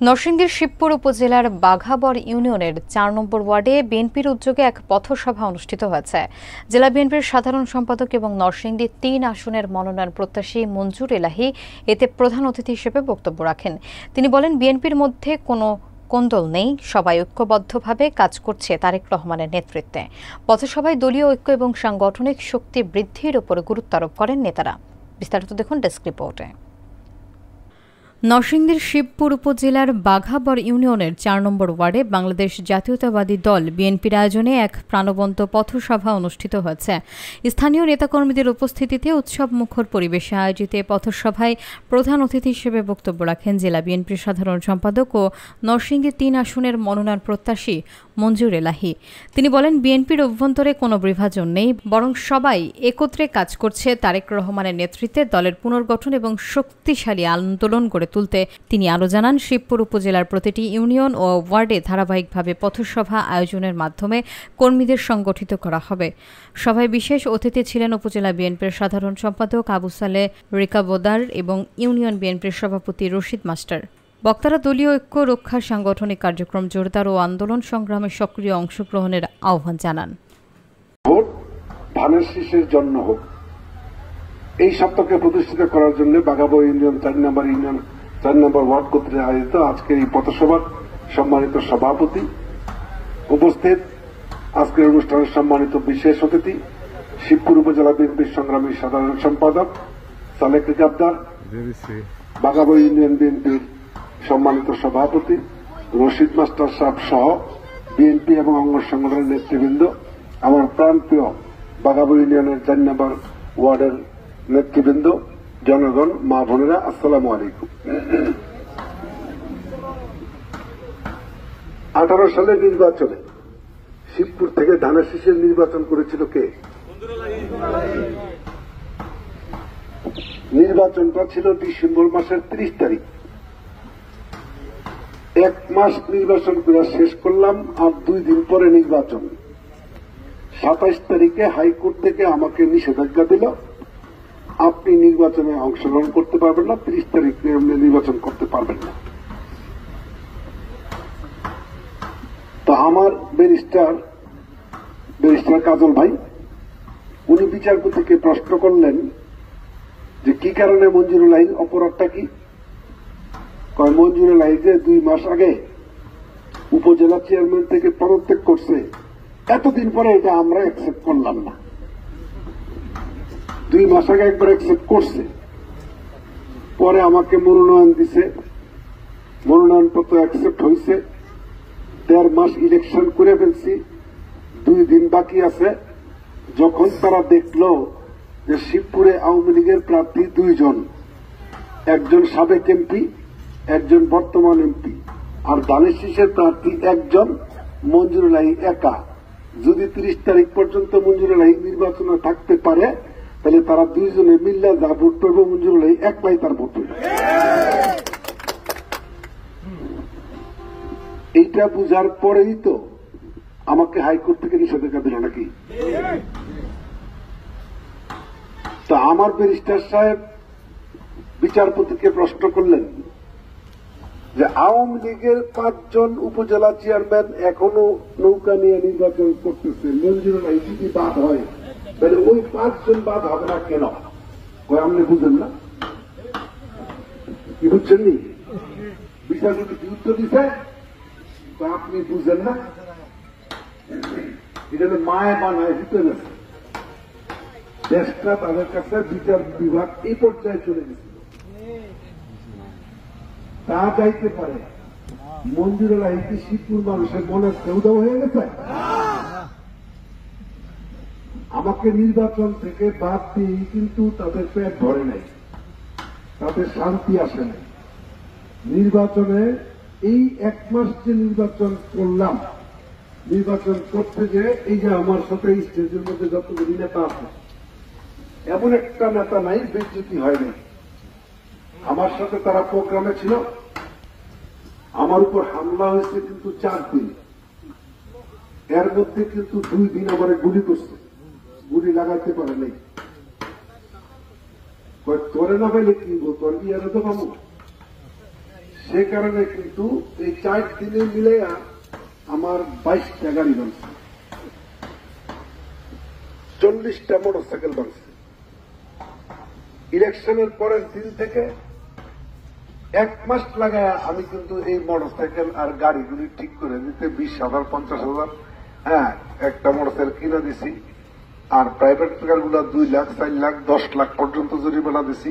নরসিংদীর শিবপুর উপজেলার বাঘাবর ইউনিয়নের ৪ নম্বর ওয়ার্ডে বিএনপির উদ্যোগে এক পথসভা অনুষ্ঠিত হয়েছে। জেলা বিএনপির সাধারণ সম্পাদক এবং নরসিংদী ৩ আসনের মনোনয়ন প্রত্যাশী মঞ্জুর এলাহি এতে প্রধান অতিথি হিসেবে বক্তব্য রাখেন। তিনি বলেন, বিএনপির মধ্যে কোনো কোন্দল নেই, সবাই ঐক্যবদ্ধভাবে কাজ করছে তারেক রহমানের নেতৃত্বে। পথসভায় দলীয় ঐক্য এবং সাংগঠনিক শক্তি বৃদ্ধির উপর গুরুত্ব আরোপ করেন নেতারা। বিস্তারিত দেখুন ডেস্ক রিপোর্টে। নরসিংদীর শিবপুর উপজেলার বাঘাবর ইউনিয়নের ৪ নম্বর ওয়ার্ডে বাংলাদেশ জাতীয়তাবাদী দল বিএনপির আয়োজনে এক প্রাণবন্ত পথসভা অনুষ্ঠিত হয়েছে। স্থানীয় নেতাকর্মীদের উপস্থিতিতে উৎসবমুখর পরিবেশে আয়োজিত পথসভায় প্রধান অতিথি হিসেবে বক্তব্য রাখেন জেলা বিএনপির সাধারণ সম্পাদক ও নরসিংদী ৩ আসনের মনোনয়ন প্রত্যাশী মঞ্জুর এলাহি। তিনি বলেন, বিএনপির অভ্যন্তরে কোনো বিভাজন নেই, বরং সবাই একত্রে কাজ করছে তারেক রহমানের নেতৃত্বে দলের পুনর্গঠন এবং শক্তিশালী আন্দোলন গড়ে তুলতে। তিনি আরও জানান, শিবপুর উপজেলার প্রতিটি ইউনিয়ন ও ওয়ার্ডে ধারাবাহিকভাবে পথসভা আয়োজনের মাধ্যমে কর্মীদের সংগঠিত করা হবে। সভায় বিশেষ অতিথি ছিলেন উপজেলা বিএনপির সাধারণ সম্পাদক আবু সালে রিকাবোদার এবং ইউনিয়ন বিএনপির সভাপতি রশিদ মাস্টার। বক্তারা দলীয় ঐক্য রক্ষার সাংগঠনিক কার্যক্রম জোরদার ও আন্দোলন সংগ্রামে সক্রিয় অংশগ্রহণের আহ্বান জানান। ভোট ধানের শীষের জন্য হোক, এই সপ্তাহকে প্রতিষ্ঠিত করার জন্য বাঘাবর ইউনিয়ন ৪ নম্বর ওয়ার্ড কর্তৃক আয়োজিত আজকের এই পথসভার সম্মানিত সভাপতি, উপস্থিত আজকের অনুষ্ঠানের সম্মানিত বিশেষ অতিথি শিবপুর উপজেলা বিএনপির সংগ্রামী সাধারণ সম্পাদক সালেক রিকাবদার, বাঘাবর ইউনিয়ন বিএনপির সম্মানিত সভাপতি রশিদ মাস্টার সাহেব সহ বিএনপি এবং অঙ্গ সংগঠনের নেতৃবৃন্দ, আমার প্রাণপ্রিয় বাঘাবর ইউনিয়নের ৪ নম্বর ওয়ার্ডের নেতৃবৃন্দ, জনগণ, মা বোনেরা, আসসালামু আলাইকুম। 18 সালের নির্বাচনে শিবপুর থেকে ধানের শীষের নির্বাচন করেছিল কে? নির্বাচনটা ছিল ডিসেম্বর মাসের 30 তারিখ। 1 মাস নির্বাচন করে শেষ করলাম, আর 2 দিন পরে নির্বাচন। 27 তারিখে হাইকোর্ট থেকে আমাকে নিষেধাজ্ঞা দিল, আপনি নির্বাচনে অংশগ্রহণ করতে পারবেন না, 30 তারিখে নির্বাচন করতে পারবেন না। তো আমার ব্যারিস্টার কাজল ভাই, উনি বিচারপতিকে প্রশ্ন করলেন যে কি কারণে মঞ্জুরুল আইন, অপরাধটা কি? মঞ্জুরুল আইন যে 2 মাস আগে উপজেলা চেয়ারম্যান থেকে পদত্যাগ করছে, এতদিন পরে এটা আমরা অ্যাকসেপ্ট করলাম না। 2 মাস আগে একবার অ্যাকসেপ্ট করছে, পরে আমাকে মনোনয়ন দিছে, মনোনয়নপত্র অ্যাকসেপ্ট হয়েছে, 1.5 মাস ইলেকশন করে ফেলছি, 2 দিন বাকি আছে। যখন তারা দেখলো যে শিবপুরে আওয়ামী লীগের প্রার্থী 2 জন, একজন সাবেক এমপি, একজন বর্তমান এমপি, আর ধানের শীষের প্রার্থী একজন মঞ্জুরুল আইন একা, যদি 30 তারিখ পর্যন্ত মঞ্জুরুল আইন নির্বাচনে থাকতে পারে, তাহলে তারা 2 জনে মিল্লা যা ভোট করবে, মঞ্জুরুল আইন একলাই তার ভোট করবে। এইটা বুঝার পরেই তো আমাকে হাইকোর্ট থেকে নিষেধাজ্ঞা দিল নাকি? তো আমার ব্যারিস্টার সাহেব বিচারপতিকে প্রশ্ন করলেন যে আওয়ামী লীগের 5 জন উপজেলা চেয়ারম্যান এখনো নৌকা নিয়ে নির্বাচন করতেছে, মঞ্জুরুল আইন যদি বাদ হয় তাহলে ওই 5 জন বাদ হবে না কেন? আপনি বুঝেন না? কি বুঝছেন নি? বিচারপতি উত্তর দিচ্ছে, আপনি বুঝেন না, এটা মায় বানায় দিতে গেছে। দেশটা তাদের কাছে বিচার বিভাগ এই পর্যায়ে চলে গেছিল। তা যাইতে পারে, মঞ্জুরুল আইন কি শিবপুর মানুষের মনে দেউদাও হয়ে গেছে? আমাকে নির্বাচন থেকে বাদ দিয়ে কিন্তু তাদের পেট ভরে নাই, তাদের শান্তি আসে নাই। নির্বাচনে এই 1 মাস যে নির্বাচন করলাম, নির্বাচন করতে যে এই যে আমার সাথে স্টেজের মধ্যে যতগুলি নেতা আছে, এমন একটা নেতা নাই বেজ্জতি হয়নি। আমার সাথে তারা প্রোগ্রামে ছিল, আমার উপর হামলা হয়েছে কিন্তু 4 দিন, এর মধ্যে কিন্তু 2 দিন আমার গুলি করছে, গুলি লাগাইতে পারে নাই। তোরে না পাইলে কি বল, তোর বিয়ারে তো পাবো। সে কারণে কিন্তু এই 4 দিনে মিলে আমার 22টা গাড়ি বানছে, 40টা মোটরসাইকেল বানছে। ইলেকশনের পরের দিন থেকে 1 মাস লাগায় আমি কিন্তু এই মোটরসাইকেল আর গাড়িগুলি ঠিক করে দিতে 20,000 50,000 একটা মোটরসাইকেল কিনে দিছি। আর প্রাইভেট কার গুলা 2 লাখ 4 লাখ 10 লাখ পর্যন্ত জরিমানা দিছি।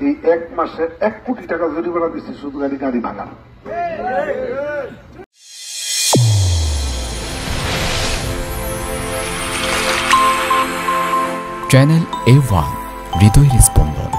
এই 1 মাসে 1 কোটি টাকা জরিমানা দিছি শুধু গাড়ি ভাঙা। চ্যানেল A1 হৃদয়ের স্পন্দন।